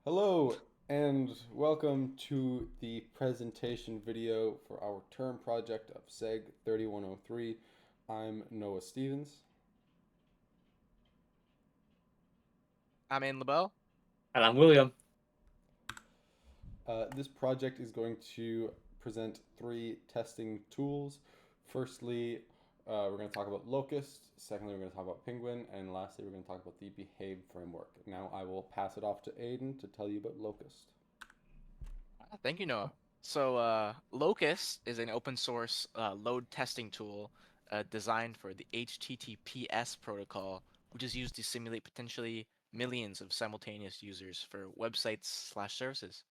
Hello and welcome to the presentation video for our term project of SEG 3103. I'm Noah Stevens. I'm in LeBeau. And I'm William. This project is going to present three testing tools. Firstly, we're going to talk about Locust. Secondly, we're going to talk about Penguin. And lastly, we're going to talk about the Behave framework. Now I will pass it off to Aiden to tell you about Locust. Thank you, Noah. Locust is an open source load testing tool designed for the HTTPS protocol, which is used to simulate potentially millions of simultaneous users for websites/services.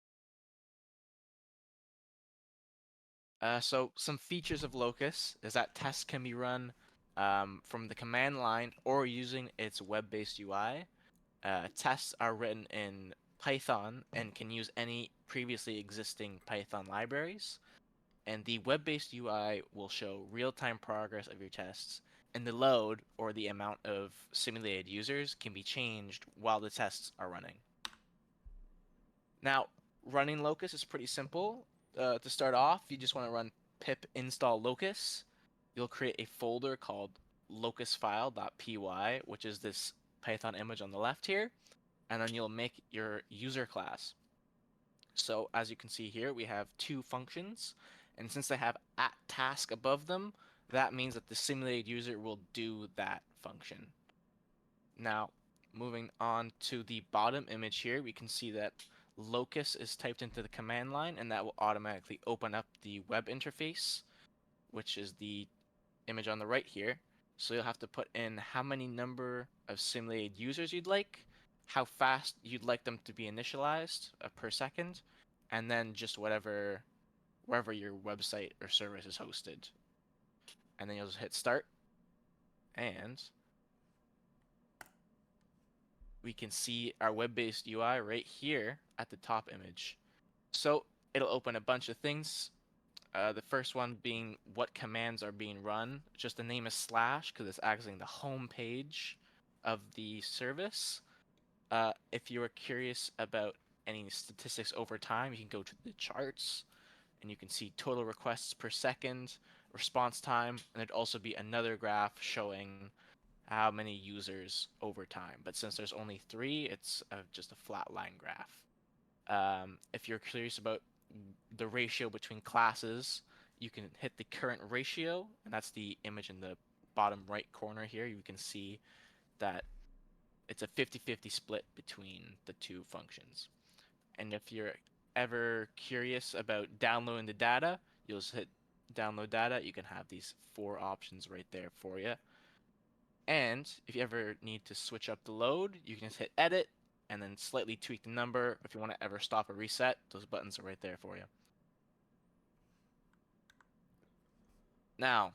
So some features of Locust is that tests can be run from the command line or using its web-based UI. Tests are written in Python and can use any previously existing Python libraries. And the web-based UI will show real-time progress of your tests, and the load or the amount of simulated users can be changed while the tests are running. Now, running Locust is pretty simple. To start off, you just want to run pip install locust. You'll create a folder called locustfile.py, which is this Python image on the left here, and then you'll make your user class. So as you can see here, we have two functions, and since they have at task above them, that means that the simulated user will do that function. Now, moving on to the bottom image here, we can see that locust is typed into the command line, and that will automatically open up the web interface, which is the image on the right here. So you'll have to put in how many number of simulated users you'd like, how fast you'd like them to be initialized per second, and then just wherever your website or service is hosted. And then you'll just hit start, and we can see our web-based UI right here at the top image. So it'll open a bunch of things. The first one being what commands are being run. Just the name is slash because it's accessing the home page of the service. If you are curious about any statistics over time, you can go to the charts and you can see total requests per second, response time, and there'd also be another graph showing how many users over time. But since there's only three, it's just a flat line graph. If you're curious about the ratio between classes, you can hit the current ratio, and that's the image in the bottom right corner here. You can see that it's a 50-50 split between the two functions. And if you're ever curious about downloading the data, you'll just hit download data. You can have these four options right there for you. And if you ever need to switch up the load, you can just hit edit and then slightly tweak the number. If you want to ever stop or reset, those buttons are right there for you. Now,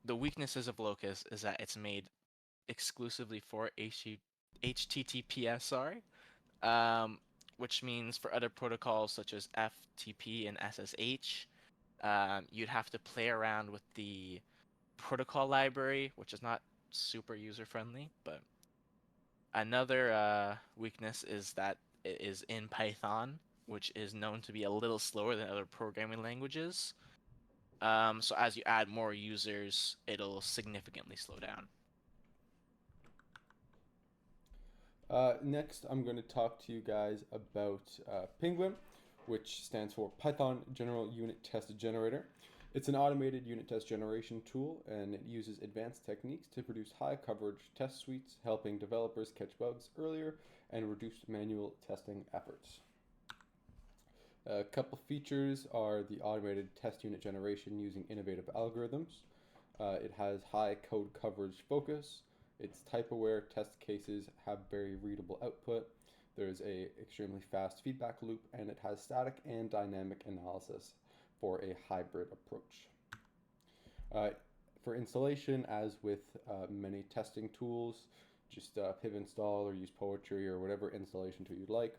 the weaknesses of Locust is that it's made exclusively for HTTPS, which means for other protocols such as FTP and SSH, you'd have to play around with the protocol library, which is not super user friendly. But another weakness is that it is in Python, which is known to be a little slower than other programming languages. So as you add more users, it'll significantly slow down. Next, I'm going to talk to you guys about Penguin, which stands for Python General Unit Test Generator. It's an automated unit test generation tool, and it uses advanced techniques to produce high coverage test suites, helping developers catch bugs earlier and reduce manual testing efforts. A couple features are the automated test unit generation using innovative algorithms. It has high code coverage focus. It's type aware. Test cases have very readable output. There's a extremely fast feedback loop, and it has static and dynamic analysis for a hybrid approach. Uh, for installation, as with many testing tools, just pip install or use Poetry or whatever installation tool you'd like.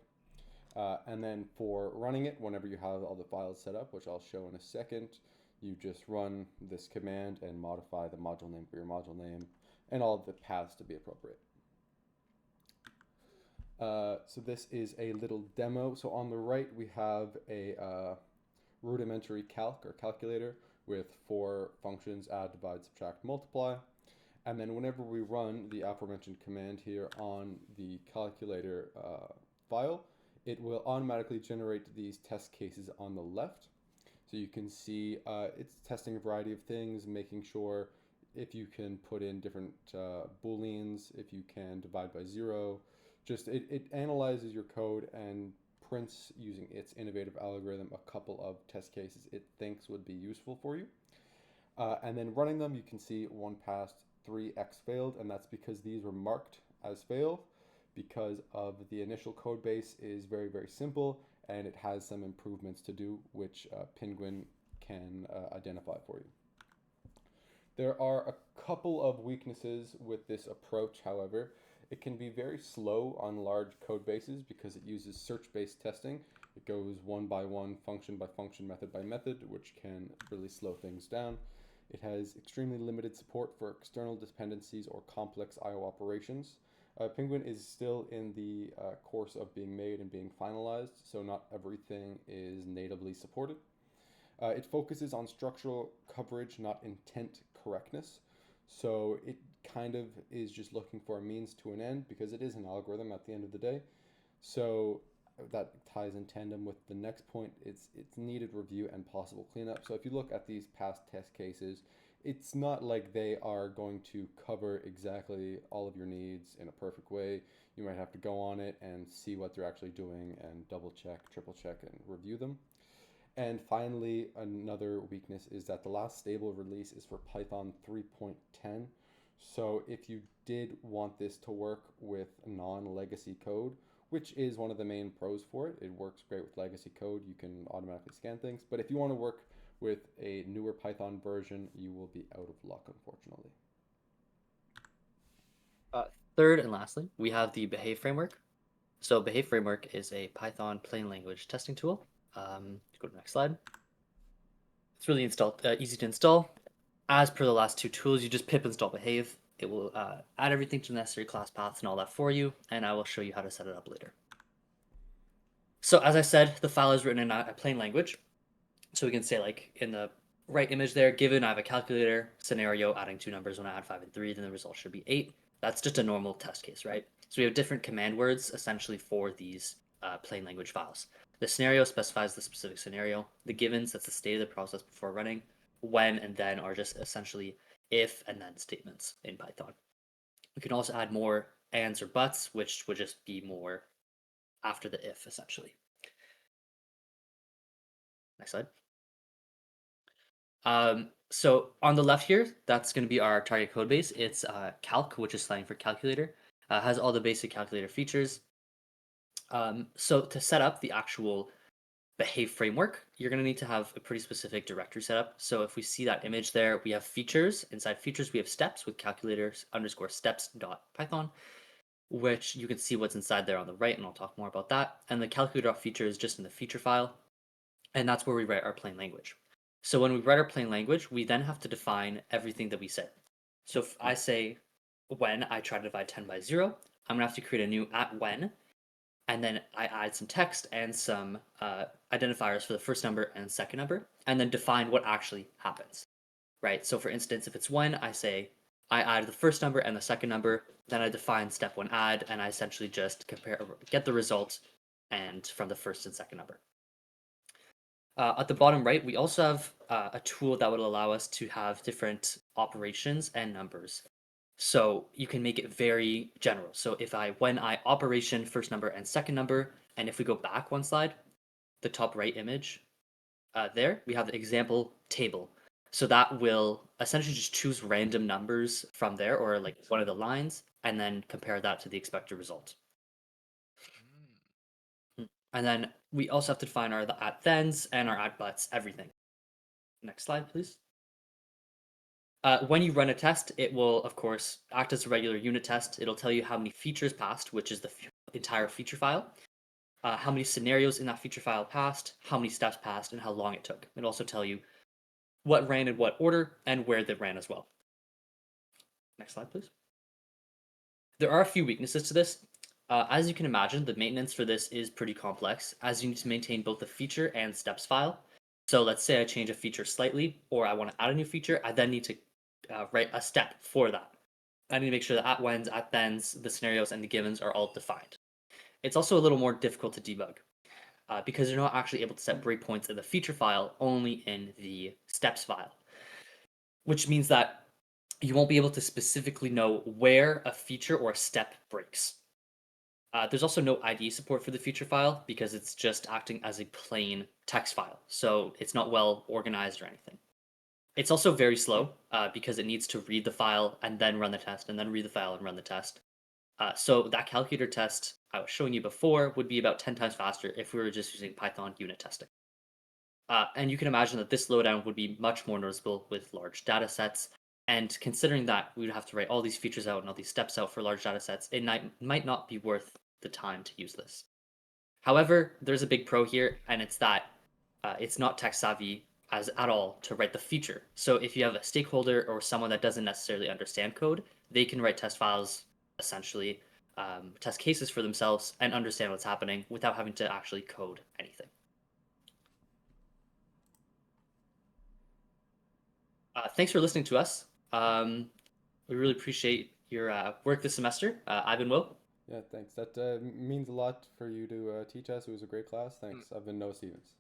And then for running it, whenever you have all the files set up, which I'll show in a second, you just run this command and modify the module name for your module name and all of the paths to be appropriate. So this is a little demo. So on the right, we have a rudimentary calc or calculator with four functions: add, divide, subtract, multiply. And then whenever we run the aforementioned command here on the calculator file, it will automatically generate these test cases on the left. So you can see it's testing a variety of things, making sure if you can put in different booleans, if you can divide by zero. Just it analyzes your code and prints using its innovative algorithm a couple of test cases it thinks would be useful for you. And then running them, you can see one passed, 3x failed, and that's because these were marked as failed because of the initial code base is very, very simple and it has some improvements to do, which Penguin can identify for you. There are a couple of weaknesses with this approach, however. It can be very slow on large code bases because it uses search-based testing. It goes one by one, function by function, method by method, which can really slow things down. It has extremely limited support for external dependencies or complex I/O operations. Penguin is still in the course of being made and being finalized, so not everything is natively supported. It focuses on structural coverage, not intent correctness. So it kind of is just looking for a means to an end because it is an algorithm at the end of the day. So that ties in tandem with the next point. It's needed review and possible cleanup. So if you look at these past test cases, it's not like they are going to cover exactly all of your needs in a perfect way. You might have to go on it and see what they're actually doing and double check, triple check, and review them. And finally, another weakness is that the last stable release is for Python 3.10. So if you did want this to work with non-legacy code, which is one of the main pros for it, it works great with legacy code. You can automatically scan things. But if you want to work with a newer Python version, you will be out of luck, unfortunately. Third and lastly, we have the Behave framework. So Behave framework is a Python plain language testing tool. Go to the next slide. It's really easy to install. As per the last two tools, you just pip install Behave. It will add everything to the necessary class paths and all that for you, and I will show you how to set it up later. So as I said, the file is written in a plain language. So we can say, like in the right image there, given I have a calculator scenario adding two numbers, when I add 5 and 3, then the result should be 8. That's just a normal test case, right? So we have different command words essentially for these plain language files. The scenario specifies the specific scenario. The givens, that's the state of the process before running. When and then are just essentially if and then statements in Python. We can also add more ands or buts, which would just be more after the if, essentially. Next slide. So on the left here, that's going to be our target code base. It's calc, which is slang for calculator. Has all the basic calculator features. So to set up the actual Behave framework, you're going to need to have a pretty specific directory setup. So if we see that image there, we have features. Inside features, we have steps with calculators underscore steps.python, which you can see what's inside there on the right, and I'll talk more about that. And the calculator.feature is just in the feature file, and that's where we write our plain language. So when we write our plain language, we then have to define everything that we said. So if I say when I try to divide 10 by 0, I'm going to have to create a new @when, and then I add some text and some identifiers for the first number and second number, and then define what actually happens, right? So for instance, if it's when, I say I add the first number and the second number, then I define step one add, and I essentially just get the result and from the first and second number. At the bottom right, we also have a tool that would allow us to have different operations and numbers. So you can make it very general. So when I operation first number and second number, and if we go back one slide, the top right image, there we have the example table. So that will essentially just choose random numbers from there, or like one of the lines, and then compare that to the expected result. And then we also have to define our @thens and our @buts, everything. Next slide, please. When you run a test, it will, of course, act as a regular unit test. It'll tell you how many features passed, which is the entire feature file, how many scenarios in that feature file passed, how many steps passed, and how long it took. It'll also tell you what ran in what order and where they ran as well. Next slide, please. There are a few weaknesses to this. As you can imagine, the maintenance for this is pretty complex, as you need to maintain both the feature and steps file. So let's say I change a feature slightly, or I want to add a new feature, I then need to write a step for that. I need to make sure that at whens, at thens, the scenarios, and the givens are all defined. It's also a little more difficult to debug because you're not actually able to set breakpoints in the feature file, only in the steps file, which means that you won't be able to specifically know where a feature or a step breaks. There's also no IDE support for the feature file because it's just acting as a plain text file, so it's not well organized or anything. It's also very slow because it needs to read the file and then run the test, and then read the file and run the test. So that calculator test I was showing you before would be about 10 times faster if we were just using Python unit testing. And you can imagine that this slowdown would be much more noticeable with large data sets. And considering that we would have to write all these features out and all these steps out for large data sets, it might not be worth the time to use this. However, there's a big pro here, and it's that it's not tech savvy as at all to write the feature. So if you have a stakeholder or someone that doesn't necessarily understand code, they can write test files, essentially test cases for themselves, and understand what's happening without having to actually code anything. Thanks for listening to us. We really appreciate your work this semester. I've been Will. Yeah, thanks. That means a lot for you to teach us. It was a great class. Thanks. I've been Noah Stevens.